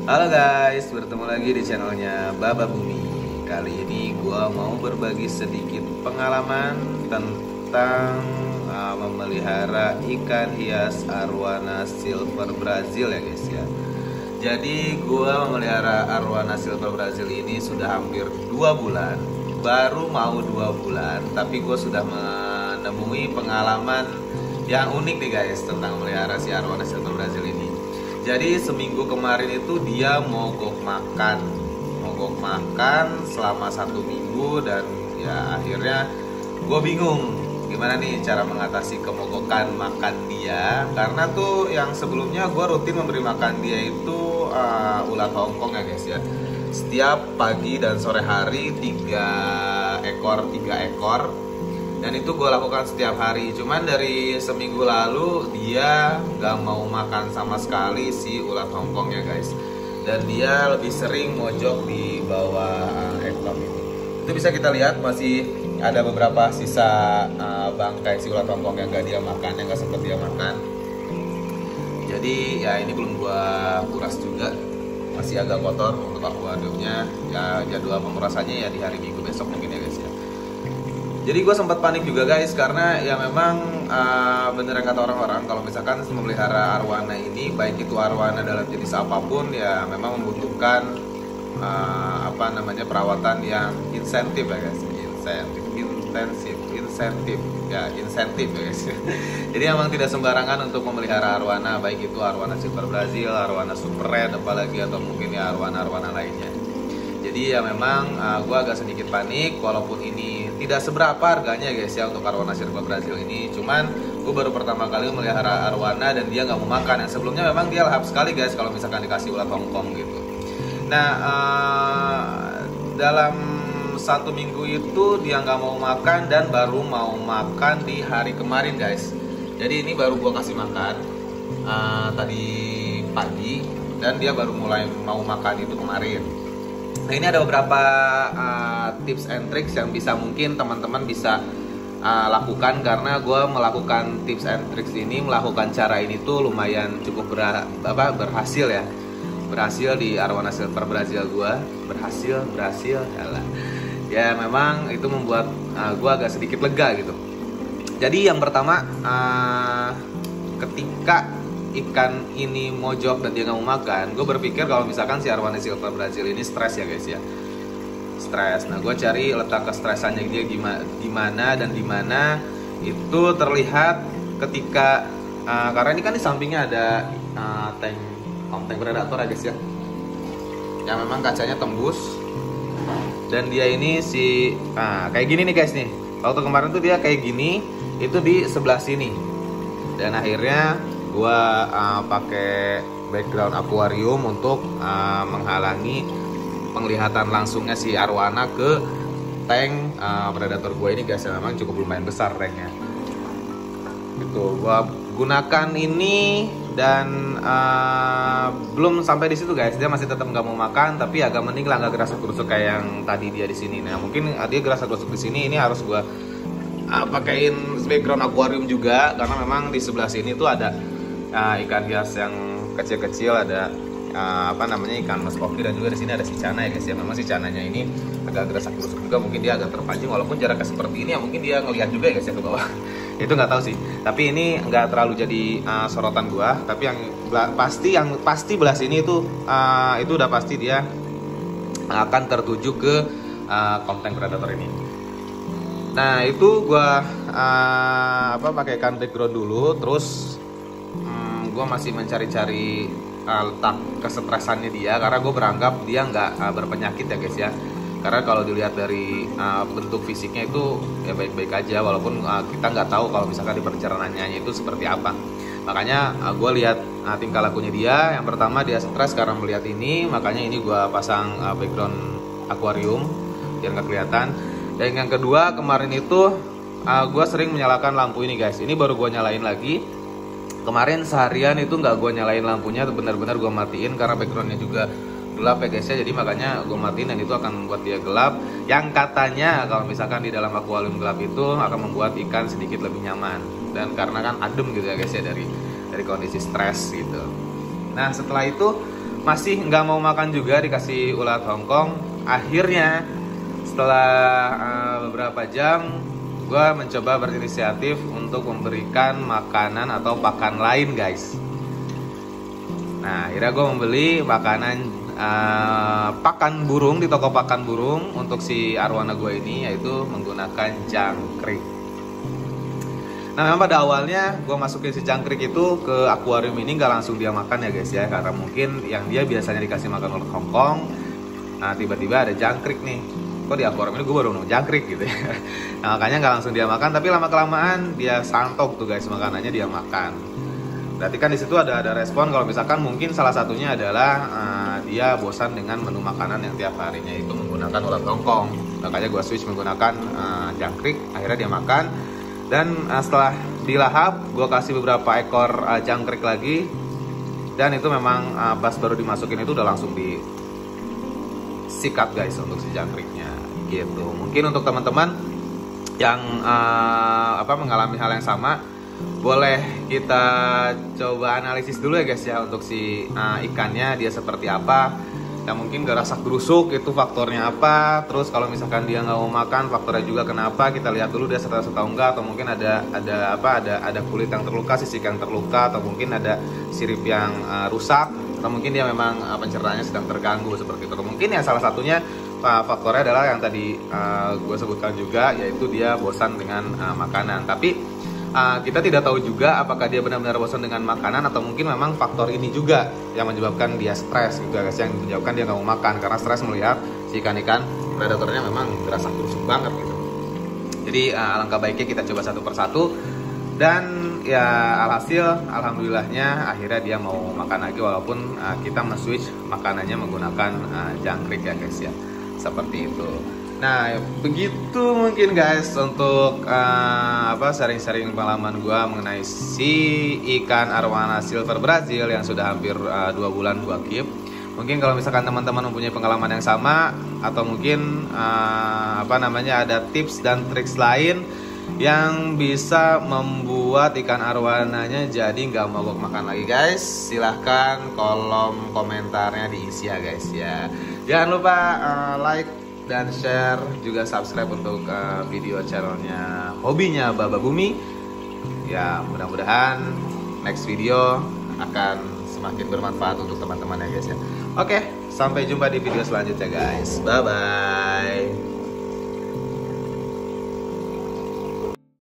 Halo guys, bertemu lagi di channelnya Baba Bumi. Kali ini gua mau berbagi sedikit pengalaman tentang memelihara ikan hias arwana silver Brazil ya guys ya. Jadi gua memelihara arwana silver Brazil ini sudah hampir 2 bulan. Baru mau 2 bulan, tapi gua sudah menemui pengalaman yang unik nih guys tentang memelihara si arwana silver Brazil ini. Jadi seminggu kemarin itu dia mogok makan selama 1 minggu, dan ya akhirnya gue bingung gimana nih cara mengatasi kemogokan makan dia, karena tuh yang sebelumnya gue rutin memberi makan dia itu ulat Hongkong ya guys ya. Setiap pagi dan sore hari 3 ekor, dan itu gue lakukan setiap hari. Cuman dari seminggu lalu dia gak mau makan sama sekali si ulat Hongkong ya guys. Dan dia lebih sering mojok di bawah headlamp ini. Itu bisa kita lihat masih ada beberapa sisa bangkai si ulat Hongkong yang gak dia makan, yang gak sempat dia makan. Jadi ya ini belum gue kuras juga, masih agak kotor untuk akuariumnya. Ya jadwal pemurasannya ya di hari Minggu besok mungkin ya guys ya. Jadi gue sempat panik juga guys, karena ya memang bener yang kata orang-orang, kalau misalkan memelihara arwana ini, baik itu arwana dalam jenis apapun, ya memang membutuhkan perawatan yang insentif ya guys, insentif ya guys. Jadi memang tidak sembarangan untuk memelihara arwana, baik itu arwana silver Brazil, arwana super red apalagi, atau mungkin ya arwana-arwana lainnya. Jadi ya memang gue agak sedikit panik, walaupun ini tidak seberapa harganya guys ya untuk arwana silver Brazil ini. Cuman gue baru pertama kali melihara arwana dan dia nggak mau makan. Yang sebelumnya memang dia lahap sekali guys kalau misalkan dikasih ulat Hongkong gitu. Nah dalam 1 minggu itu dia nggak mau makan, dan baru mau makan di hari kemarin guys. Jadi ini baru gue kasih makan tadi pagi, dan dia baru mulai mau makan itu kemarin. Nah ini ada beberapa tips and tricks yang bisa mungkin teman-teman bisa lakukan, karena gue melakukan tips and tricks ini, melakukan cara ini tuh lumayan cukup berhasil ya. Berhasil di arwana silver Brazil gue, berhasil ya memang itu membuat gue agak sedikit lega gitu. Jadi yang pertama, ketika ikan ini mojok dan dia nggak mau makan, gue berpikir kalau misalkan si arwana silver Brazil ini stres ya guys ya, stres. Nah gue cari letak kestresannya dia gimana, dan dimana itu terlihat ketika karena ini kan di sampingnya ada tank predator ya guys ya, yang memang kacanya tembus, dan dia ini kayak gini nih guys nih. Waktu kemarin tuh dia kayak gini, itu di sebelah sini, dan akhirnya gua pakai background akuarium untuk menghalangi penglihatan langsungnya si arwana ke tank predator gue ini guys. Memang cukup lumayan besar tanknya. Gitu, gua gunakan ini, dan belum sampai di situ guys. Dia masih tetap nggak mau makan, tapi agak mending lah, nggak gerasa-gerusuk kayak yang tadi dia di sini. Nah mungkin dia gerasa-gerusuk di sini, ini harus gua pakein background akuarium juga, karena memang di sebelah sini tuh ada ikan hias yang kecil-kecil, ada ikan mas koki, dan juga di sini ada si cana ya guys ya. Memang si cananya ini agak gerasa-gerusuk juga, mungkin dia agak terpancing, walaupun jaraknya seperti ini ya mungkin dia ngelihat juga ya guys ya ke bawah. Itu nggak tahu sih, tapi ini nggak terlalu jadi sorotan gua. Tapi yang pasti belah sini itu udah pasti dia akan tertuju ke konten predator ini. Nah itu gua pakaikan background dulu, terus gue masih mencari-cari letak kesetresannya dia, karena gue beranggap dia nggak berpenyakit ya guys ya. Karena kalau dilihat dari bentuk fisiknya itu ya baik-baik aja, walaupun kita nggak tahu kalau misalkan di perjalanannya itu seperti apa. Makanya gue lihat tingkah lakunya dia. Yang pertama, dia stres karena melihat ini, makanya ini gue pasang background akuarium biar nggak kelihatan. Dan yang kedua, kemarin itu gue sering menyalakan lampu ini guys. Ini baru gue nyalain lagi. Kemarin seharian itu nggak gue nyalain lampunya, benar-benar gue matiin, karena backgroundnya juga gelap ya guys ya. Jadi makanya gue matiin, dan itu akan membuat dia gelap. Yang katanya kalau misalkan di dalam akuarium gelap itu akan membuat ikan sedikit lebih nyaman, dan karena kan adem gitu ya guys ya, dari kondisi stres gitu. Nah setelah itu masih nggak mau makan juga, dikasih ulat Hongkong. Akhirnya setelah beberapa jam, gue mencoba berinisiatif untuk memberikan makanan atau pakan lain guys. Nah akhirnya gue membeli makanan pakan burung di toko pakan burung untuk si arwana gue ini, yaitu menggunakan jangkrik. Nah memang pada awalnya gue masukin si jangkrik itu ke akuarium ini nggak langsung dia makan ya guys ya, karena mungkin yang dia biasanya dikasih makan ulat Hongkong, nah tiba-tiba ada jangkrik nih, kok di akuarium ini gue baru nemu jangkrik gitu ya. Nah makanya nggak langsung dia makan, tapi lama kelamaan dia santap tuh guys makanannya, dia makan. Berarti kan di situ ada respon kalau misalkan mungkin salah satunya adalah dia bosan dengan menu makanan yang tiap harinya itu menggunakan ulat Hongkong. Makanya gue switch menggunakan jangkrik, akhirnya dia makan. Dan setelah dilahap, gue kasih beberapa ekor jangkrik lagi. Dan itu memang pas baru dimasukin itu udah langsung disikat guys untuk si jangkriknya gitu. Mungkin untuk teman-teman yang mengalami hal yang sama, boleh kita coba analisis dulu ya guys ya untuk si ikannya, dia seperti apa. Yang mungkin gerasak gerusuk itu faktornya apa. Terus kalau misalkan dia nggak mau makan, faktornya juga kenapa, kita lihat dulu dia stres atau enggak, atau mungkin ada kulit yang terluka, sisik yang terluka, atau mungkin ada sirip yang rusak, atau mungkin dia memang pencernaannya sedang terganggu seperti itu. Atau mungkin ya salah satunya faktornya adalah yang tadi gue sebutkan juga, yaitu dia bosan dengan makanan. Tapi kita tidak tahu juga apakah dia benar-benar bosan dengan makanan atau mungkin memang faktor ini juga yang menyebabkan dia stres gitu guys, yang menyebabkan dia nggak mau makan karena stres melihat si ikan-ikan predatornya memang gerasak gerusuk banget gitu. Jadi alangkah baiknya kita coba satu persatu, dan ya alhasil alhamdulillahnya akhirnya dia mau makan lagi, walaupun kita men-switch makanannya menggunakan jangkrik ya guys ya, seperti itu. Nah begitu mungkin guys untuk sharing-sharing pengalaman gue mengenai si ikan arwana silver Brazil yang sudah hampir 2 bulan gue keep. Mungkin kalau misalkan teman-teman mempunyai pengalaman yang sama, atau mungkin ada tips dan triks lain yang bisa membuat ikan arwananya jadi nggak mogok makan lagi guys, silahkan kolom komentarnya diisi ya guys ya. Jangan lupa like dan share, juga subscribe untuk video channelnya Hobinya Baba Bumi. Ya mudah-mudahan next video akan semakin bermanfaat untuk teman-teman ya guys ya. Oke, sampai jumpa di video selanjutnya guys. Bye bye.